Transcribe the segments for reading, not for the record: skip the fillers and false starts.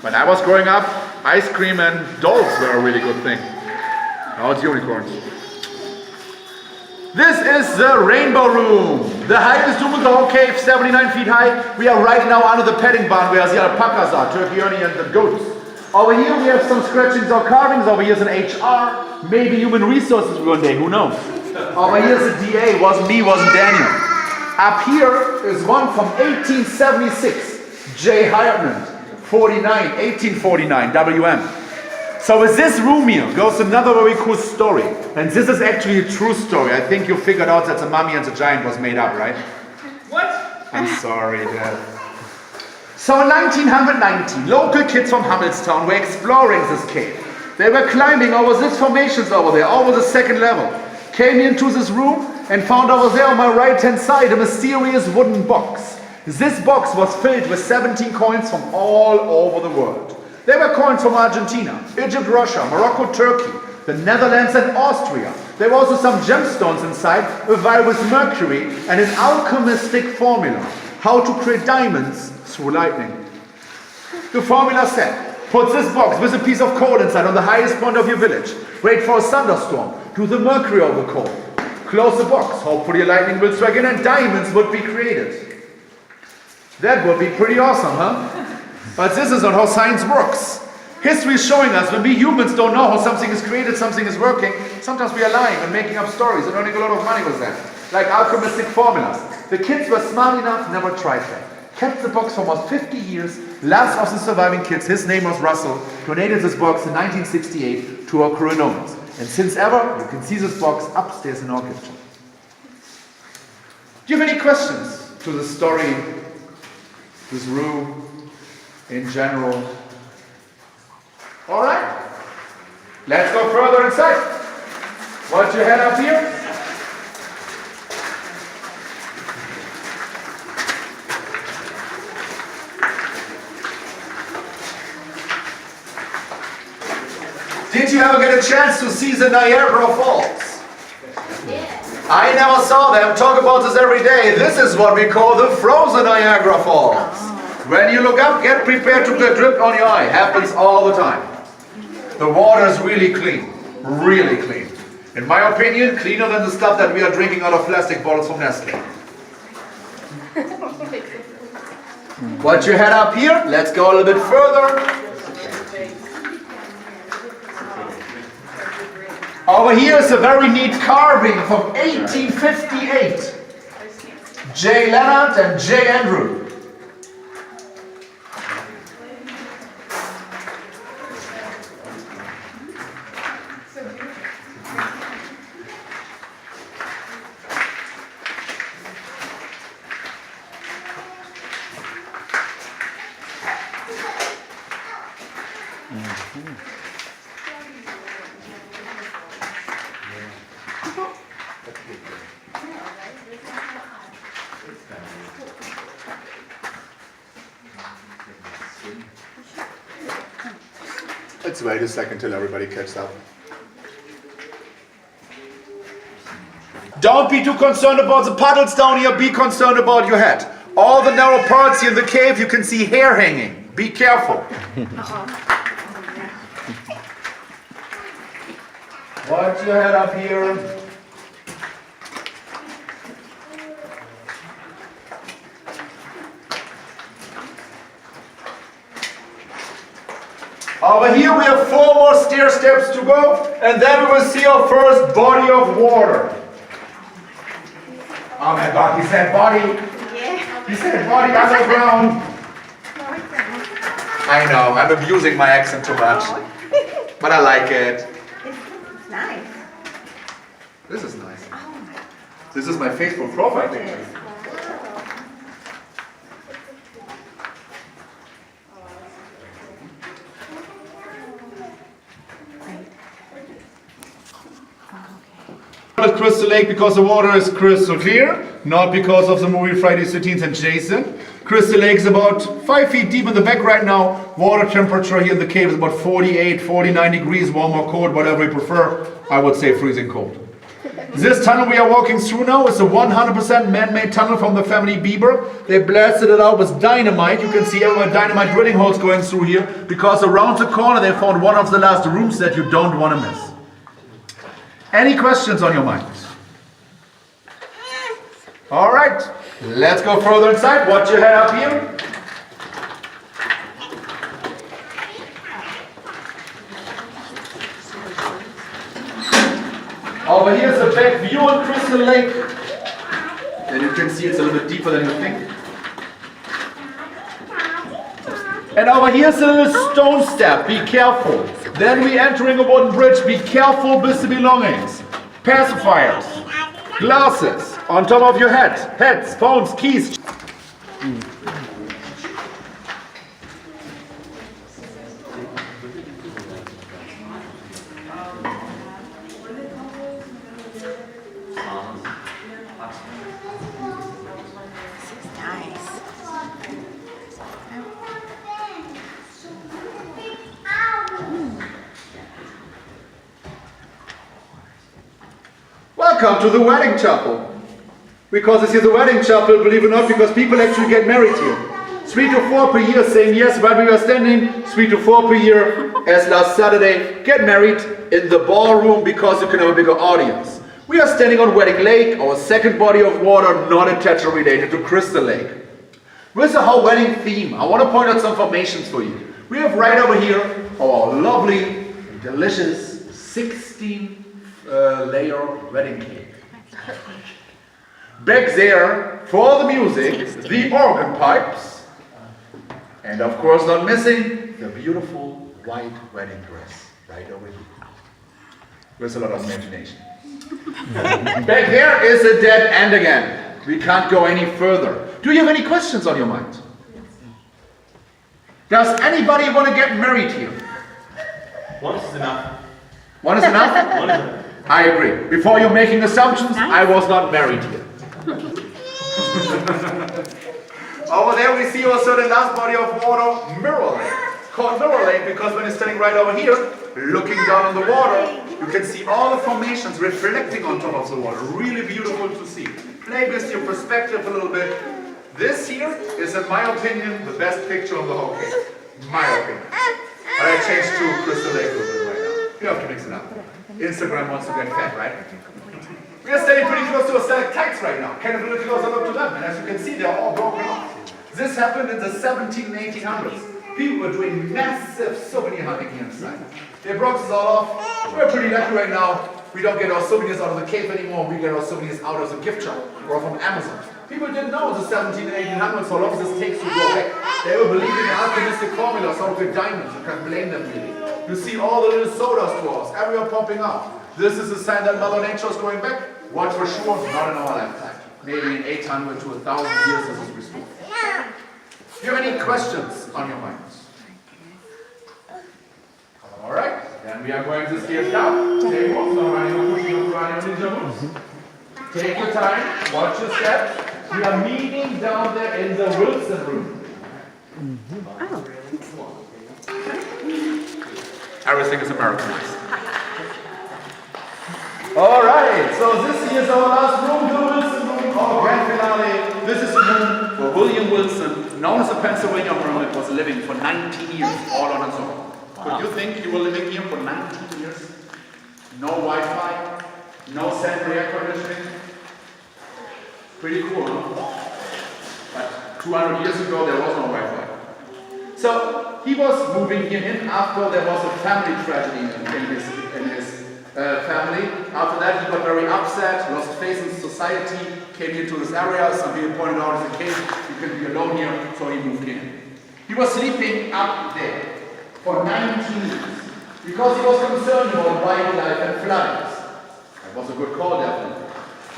When I was growing up, ice cream and dolls were a really good thing. Now it's unicorns. This is the Rainbow Room. The highest room in the whole cave, 79 feet high. We are right now under the petting barn where the alpacas are, turkey, ernie, and the goats. Over here we have some scratchings or carvings. Over here is an HR, maybe human resources one day, who knows? Over here is a DA, wasn't me, wasn't Daniel. Up here is one from 1876, J. Hartman, 1849, WM. So with this room here goes another very cool story. And this is actually a true story. I think you figured out that the mummy and the giant was made up, right? What? I'm sorry, Dad. So in 1919, local kids from Hamilstown were exploring this cave. They were climbing over these formations over there, over the second level. Came into this room and found over there on my right-hand side a mysterious wooden box. This box was filled with 17 coins from all over the world. They were coins from Argentina, Egypt, Russia, Morocco, Turkey, the Netherlands and Austria. There were also some gemstones inside, a vial with mercury and an alchemistic formula, how to create diamonds through lightning. The formula said, put this box with a piece of coal inside on the highest point of your village. Wait for a thunderstorm, do the mercury of the coal. Close the box, hopefully a lightning will strike in and diamonds would be created. That would be pretty awesome, huh? But this is not how science works. History is showing us when we humans don't know how something is created, something is working, sometimes we are lying and making up stories and earning a lot of money with that. Like alchemistic formulas. The kids were smart enough, never tried that. Kept the box for almost 50 years. Last of the surviving kids, his name was Russell, donated this box in 1968 to our Coronomas. And since ever, you can see this box upstairs in our kitchen. Do you have any questions to the story, this room, in general? All right, let's go further inside. What you had up here? Did you ever get a chance to see the Niagara Falls? Yes. I never saw them. Talk about this every day. This is what we call the frozen Niagara Falls. When you look up, get prepared to get dripped on your eye. Happens all the time. The water is really clean. Really clean. In my opinion, cleaner than the stuff that we are drinking out of plastic bottles from Nestle. What you had up here? Let's go a little bit further. Over here is a very neat carving from 1858. J. Leonard and J. Andrew. Let's wait a second till everybody catches up. Don't be too concerned about the puddles down here, be concerned about your head. All the narrow parts here in the cave, you can see hair hanging. Be careful. Watch your head up here. Over here we have 4 more stair steps to go, and then we will see our first body of water. Oh my God, he said body. Yeah. He said body underground. I know, I'm abusing my accent too much. But I like it. It's nice. This is nice. Oh my. This is my Facebook profile picture. Crystal Lake because the water is crystal clear, not because of the movie Friday the 13th and Jason. Crystal Lake is about 5 feet deep in the back right now. Water temperature here in the cave is about 48, 49 degrees, warm or cold, whatever you prefer. I would say freezing cold. This tunnel we are walking through now is a 100% man-made tunnel from the family Bieber. They blasted it out with dynamite. You can see everywhere dynamite drilling holes going through here because around the corner they found one of the last rooms that you don't want to miss. Any questions on your mind? All right, let's go further inside. Watch your head up here. Over here is a back view on Crystal Lake. And you can see it's a little bit deeper than you think. And over here is a little stone step. Be careful. Then we entering a wooden bridge. Be careful with the belongings. Pacifiers, glasses on top of your head, heads, phones, keys. Welcome to the wedding chapel. Because this is a wedding chapel, believe it or not, because people actually get married here. 3 to 4 per year, saying yes, while we were standing, 3 to 4 per year, as last Saturday, get married in the ballroom because you can have a bigger audience. We are standing on Wedding Lake, our second body of water, not attached or related to Crystal Lake. With the whole wedding theme, I want to point out some formations for you. We have right over here our lovely, delicious 16-layer wedding cake. Back there, for the music, the organ pipes, and of course not missing, the beautiful white wedding dress right over here. With a lot of imagination. Back there is a dead end again. We can't go any further. Do you have any questions on your mind? Does anybody want to get married here? One is enough. One is enough? One is enough. I agree. Before you're making assumptions, I was not married here. Over there we see also the last body of water, Mirror Lake. It's called Mirror Lake because when you're standing right over here, looking down on the water, you can see all the formations reflecting on top of the water. Really beautiful to see. Play with your perspective a little bit. This here is, in my opinion, the best picture of the whole case. My opinion. But I changed to Crystal Lake a little bit right now. You have to mix it up. Instagram wants to get fat, right? We are standing pretty close to a stalactites right now. Can a little closer look to them? And as you can see, they're all broken off. This happened in the 1700s and 1800s. People were doing massive souvenir hunting here inside. They broke this all off. We're pretty lucky right now. We don't get our souvenirs out of the cave anymore. We get our souvenirs out of the gift shop or from Amazon. People didn't know in the 1700s and 1800s how long this takes to grow back. They were believing in alchemistic formulas, how to get diamonds. You can't blame them really. You see all the little soda straws everywhere popping out. This is a sign that Mother Nature is going back. Watch for sure, not in our lifetime. Maybe in 800 to 1,000 years this is restored. Do you have any questions on your minds? All right, then we are going to stairs down. Take your time, watch your steps. We are meeting down there in the Wilson room. Everything is Americanized. All right, so this is our last room, the Wilson room, our grand finale. This is the room where William Wilson, known as the Pennsylvania Hermit, was living for 19 years, all on his own. Could you think you were living here for 19 years? No Wi-Fi, no central air conditioning. Pretty cool, huh? But 200 years ago, there was no Wi-Fi. So he was moving here in after there was a family tragedy in his family. After that, he got very upset, lost faith in society, came into this area. Some people pointed out as a case, you can be alone here, so he moved in. He was sleeping up there for 19 years because he was concerned about wildlife and floodings. That was a good call, definitely.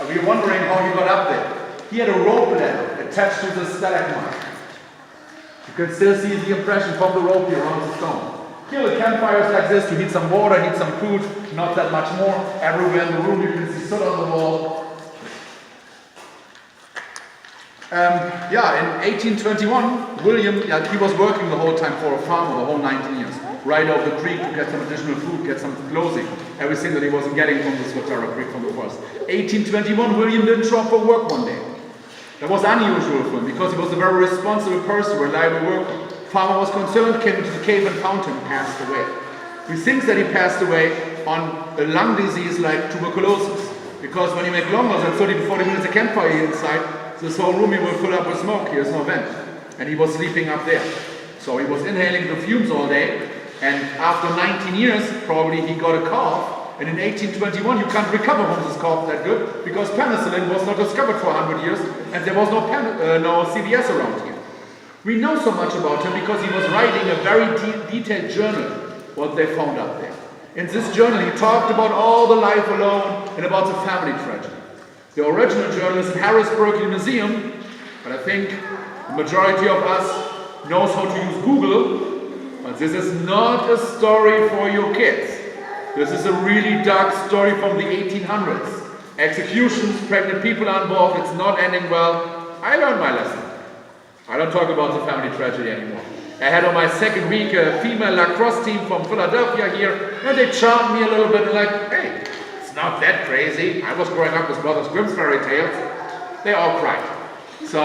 And we were wondering how he got up there. He had a rope ladder attached to the stalagmite. You can still see the impression from the rope here around the stone. Here the campfires like this to heat some water, heat some food, not that much more. Everywhere in the room you can see soot on the wall. In 1821, William, he was working the whole time for a farmer, the whole 19 years. right over the creek to get some additional food, get some clothing, everything that he wasn't getting from the Swatara Creek from the forest. 1821, William didn't show up for work one day. That was unusual for him because he was a very responsible person, reliable worker. Farmer was concerned, came into the cave and found him, passed away. We think that he passed away on a lung disease like tuberculosis, because when you make longer than 30 to 40 minutes a campfire inside, this whole room will fill up with smoke. Here's no vent. And he was sleeping up there. So he was inhaling the fumes all day, and after 19 years, probably he got a cough, and in 1821 you can't recover from this cough that good, because penicillin was not discovered for 100 years, and there was no CVS around here. We know so much about him because he was writing a very detailed journal, what they found up there. In this journal he talked about all the life alone and about the family tragedy. The original journal is in Harrisburg Museum, but I think the majority of us knows how to use Google, but this is not a story for your kids. This is a really dark story from the 1800s. Executions, pregnant people are involved, it's not ending well. I learned my lesson. I don't talk about the family tragedy anymore. I had on my second week a female lacrosse team from Philadelphia here, and they charmed me a little bit and like, hey, it's not that crazy. I was growing up with Brothers Grimm's fairy tales. They all cried. So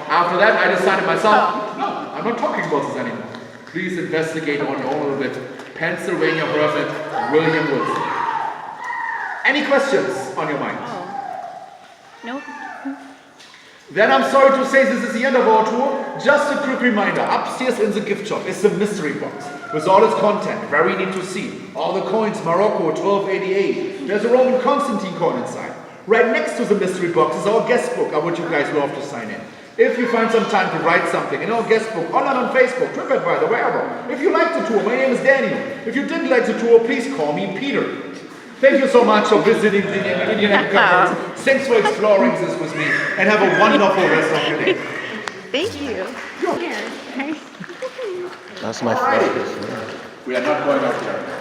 after that, I decided myself, no, I'm not talking about this anymore. Please investigate on your own a little bit. Pennsylvania Prophet William Wilson. Any questions on your mind? Nope. Then I'm sorry to say this is the end of our tour. Just a quick reminder, upstairs in the gift shop is the mystery box with all its content, very neat to see. All the coins, Morocco, 1288. There's a Roman Constantine coin inside. Right next to the mystery box is our guest book, I would you guys love to sign in. If you find some time to write something in our guest book, online on Facebook, TripAdvisor, wherever. If you liked the tour, my name is Daniel. If you didn't like the tour, please call me Peter. Thank you so much for visiting the Indian Conference. Thanks for exploring this with me, and have a wonderful rest of your day. Thank you. Sure. Here. That's my favorite. We are not going up there.